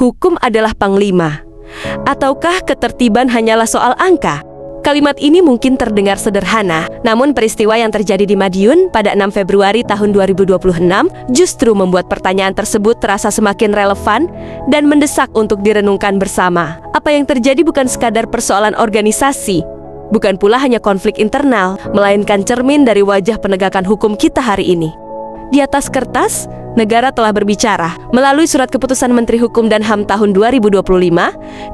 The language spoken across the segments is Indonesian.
hukum adalah panglima? Ataukah ketertiban hanyalah soal angka? Kalimat ini mungkin terdengar sederhana, namun peristiwa yang terjadi di Madiun pada 6 Februari tahun 2026 justru membuat pertanyaan tersebut terasa semakin relevan dan mendesak untuk direnungkan bersama. Apa yang terjadi bukan sekadar persoalan organisasi, bukan pula hanya konflik internal, melainkan cermin dari wajah penegakan hukum kita hari ini. Di atas kertas, negara telah berbicara melalui Surat Keputusan Menteri Hukum dan HAM tahun 2025,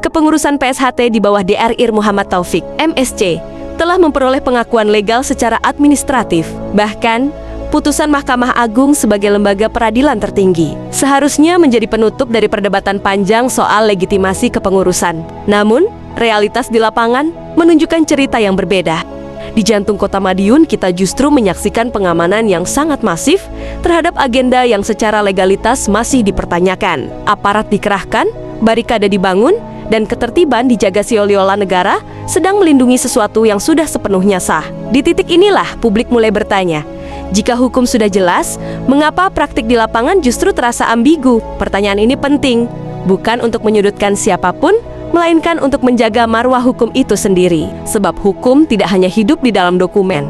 kepengurusan PSHT di bawah DRI Muhammad Taufik, MSC, telah memperoleh pengakuan legal secara administratif. Bahkan, putusan Mahkamah Agung sebagai lembaga peradilan tertinggi seharusnya menjadi penutup dari perdebatan panjang soal legitimasi kepengurusan. Namun, realitas di lapangan menunjukkan cerita yang berbeda. Di jantung kota Madiun, kita justru menyaksikan pengamanan yang sangat masif terhadap agenda yang secara legalitas masih dipertanyakan. Aparat dikerahkan, barikade dibangun, dan ketertiban dijaga sioliola negara sedang melindungi sesuatu yang sudah sepenuhnya sah. Di titik inilah publik mulai bertanya, jika hukum sudah jelas, mengapa praktik di lapangan justru terasa ambigu? Pertanyaan ini penting, bukan untuk menyudutkan siapapun, melainkan untuk menjaga marwah hukum itu sendiri. Sebab hukum tidak hanya hidup di dalam dokumen,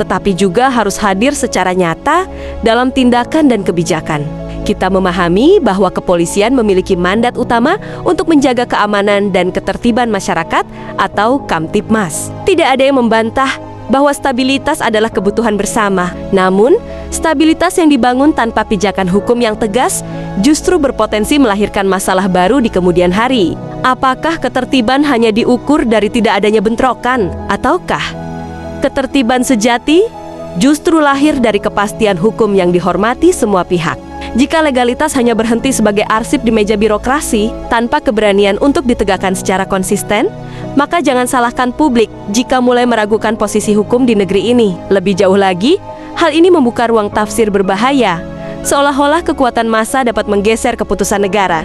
tetapi juga harus hadir secara nyata dalam tindakan dan kebijakan. Kita memahami bahwa kepolisian memiliki mandat utama untuk menjaga keamanan dan ketertiban masyarakat atau Kamtibmas. Tidak ada yang membantah bahwa stabilitas adalah kebutuhan bersama. Namun, stabilitas yang dibangun tanpa pijakan hukum yang tegas justru berpotensi melahirkan masalah baru di kemudian hari. Apakah ketertiban hanya diukur dari tidak adanya bentrokan? Ataukah ketertiban sejati justru lahir dari kepastian hukum yang dihormati semua pihak? Jika legalitas hanya berhenti sebagai arsip di meja birokrasi tanpa keberanian untuk ditegakkan secara konsisten, maka jangan salahkan publik jika mulai meragukan posisi hukum di negeri ini. Lebih jauh lagi, hal ini membuka ruang tafsir berbahaya, seolah-olah kekuatan massa dapat menggeser keputusan negara.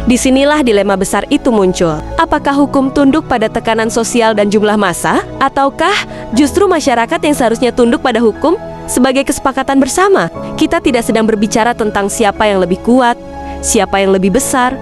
Disinilah dilema besar itu muncul. Apakah hukum tunduk pada tekanan sosial dan jumlah massa? Ataukah justru masyarakat yang seharusnya tunduk pada hukum sebagai kesepakatan bersama? Kita tidak sedang berbicara tentang siapa yang lebih kuat, siapa yang lebih besar,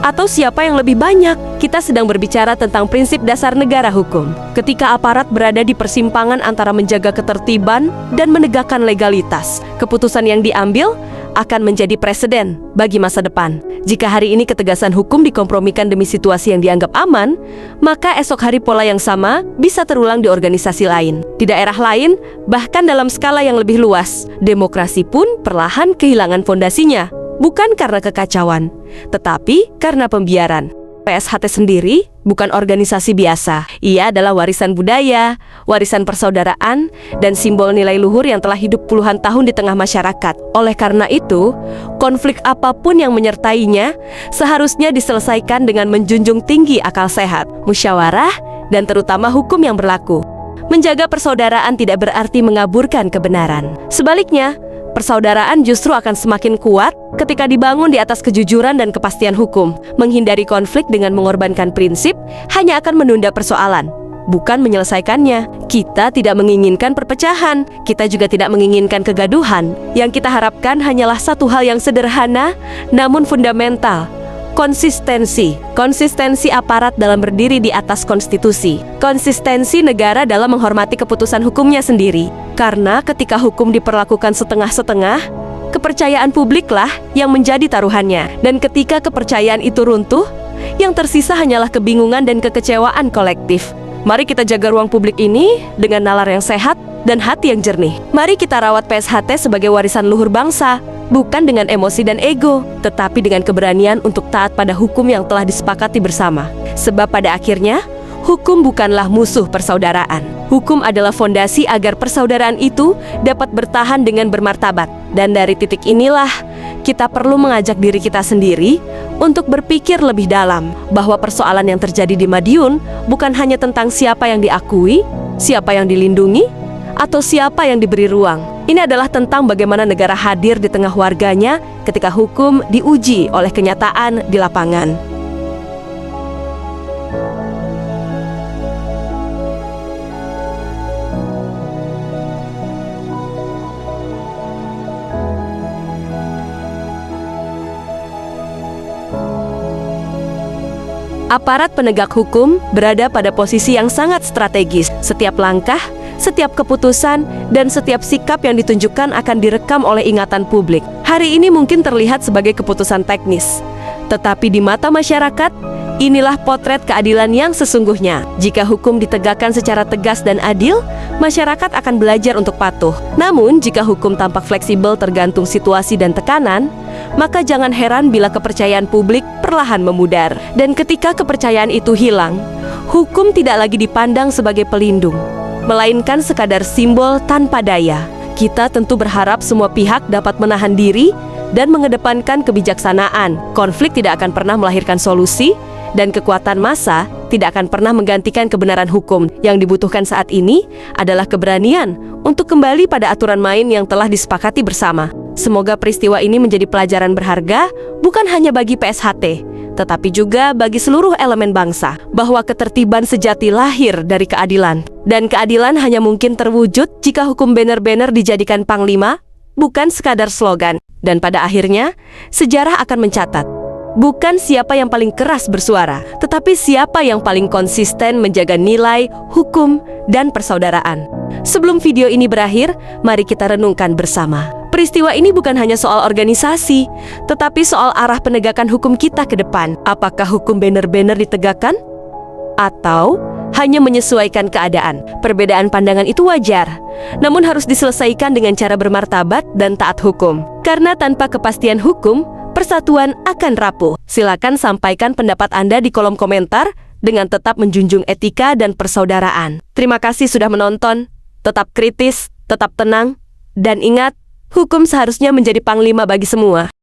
atau siapa yang lebih banyak. Kita sedang berbicara tentang prinsip dasar negara hukum. Ketika aparat berada di persimpangan antara menjaga ketertiban dan menegakkan legalitas, keputusan yang diambil akan menjadi preseden bagi masa depan. Jika hari ini ketegasan hukum dikompromikan demi situasi yang dianggap aman, maka esok hari pola yang sama bisa terulang di organisasi lain, di daerah lain, bahkan dalam skala yang lebih luas. Demokrasi pun perlahan kehilangan fondasinya, bukan karena kekacauan, tetapi karena pembiaran. PSHT sendiri bukan organisasi biasa. Ia adalah warisan budaya, warisan persaudaraan, dan simbol nilai luhur yang telah hidup puluhan tahun di tengah masyarakat. Oleh karena itu, konflik apapun yang menyertainya seharusnya diselesaikan dengan menjunjung tinggi akal sehat, musyawarah, dan terutama hukum yang berlaku. Menjaga persaudaraan tidak berarti mengaburkan kebenaran. Sebaliknya, persaudaraan justru akan semakin kuat ketika dibangun di atas kejujuran dan kepastian hukum. Menghindari konflik dengan mengorbankan prinsip hanya akan menunda persoalan, bukan menyelesaikannya. Kita tidak menginginkan perpecahan, kita juga tidak menginginkan kegaduhan. Yang kita harapkan hanyalah satu hal yang sederhana namun fundamental: konsistensi. Konsistensi aparat dalam berdiri di atas konstitusi. Konsistensi negara dalam menghormati keputusan hukumnya sendiri. Karena ketika hukum diperlakukan setengah-setengah, kepercayaan publiklah yang menjadi taruhannya. Dan ketika kepercayaan itu runtuh, yang tersisa hanyalah kebingungan dan kekecewaan kolektif. Mari kita jaga ruang publik ini dengan nalar yang sehat dan hati yang jernih. Mari kita rawat PSHT sebagai warisan luhur bangsa, bukan dengan emosi dan ego, tetapi dengan keberanian untuk taat pada hukum yang telah disepakati bersama. Sebab pada akhirnya, hukum bukanlah musuh persaudaraan. Hukum adalah fondasi agar persaudaraan itu dapat bertahan dengan bermartabat. Dan dari titik inilah, kita perlu mengajak diri kita sendiri untuk berpikir lebih dalam bahwa persoalan yang terjadi di Madiun bukan hanya tentang siapa yang diakui, siapa yang dilindungi, atau siapa yang diberi ruang. Ini adalah tentang bagaimana negara hadir di tengah warganya ketika hukum diuji oleh kenyataan di lapangan. Aparat penegak hukum berada pada posisi yang sangat strategis. Setiap langkah, setiap keputusan, dan setiap sikap yang ditunjukkan akan direkam oleh ingatan publik. Hari ini mungkin terlihat sebagai keputusan teknis, tetapi di mata masyarakat, inilah potret keadilan yang sesungguhnya. Jika hukum ditegakkan secara tegas dan adil, masyarakat akan belajar untuk patuh. Namun, jika hukum tampak fleksibel tergantung situasi dan tekanan, maka jangan heran bila kepercayaan publik perlahan memudar. Dan ketika kepercayaan itu hilang, hukum tidak lagi dipandang sebagai pelindung, melainkan sekadar simbol tanpa daya. Kita tentu berharap semua pihak dapat menahan diri dan mengedepankan kebijaksanaan. Konflik tidak akan pernah melahirkan solusi, dan kekuatan massa tidak akan pernah menggantikan kebenaran hukum. Yang dibutuhkan saat ini adalah keberanian untuk kembali pada aturan main yang telah disepakati bersama. Semoga peristiwa ini menjadi pelajaran berharga, bukan hanya bagi PSHT, tetapi juga bagi seluruh elemen bangsa, bahwa ketertiban sejati lahir dari keadilan. Dan keadilan hanya mungkin terwujud jika hukum benar-benar dijadikan panglima, bukan sekadar slogan. Dan pada akhirnya, sejarah akan mencatat, bukan siapa yang paling keras bersuara, tetapi siapa yang paling konsisten menjaga nilai, hukum, dan persaudaraan. Sebelum video ini berakhir, mari kita renungkan bersama. Peristiwa ini bukan hanya soal organisasi, tetapi soal arah penegakan hukum kita ke depan. Apakah hukum benar-benar ditegakkan? Atau hanya menyesuaikan keadaan? Perbedaan pandangan itu wajar, namun harus diselesaikan dengan cara bermartabat dan taat hukum. Karena tanpa kepastian hukum, persatuan akan rapuh. Silakan sampaikan pendapat Anda di kolom komentar dengan tetap menjunjung etika dan persaudaraan. Terima kasih sudah menonton. Tetap kritis, tetap tenang, dan ingat, hukum seharusnya menjadi panglima bagi semua.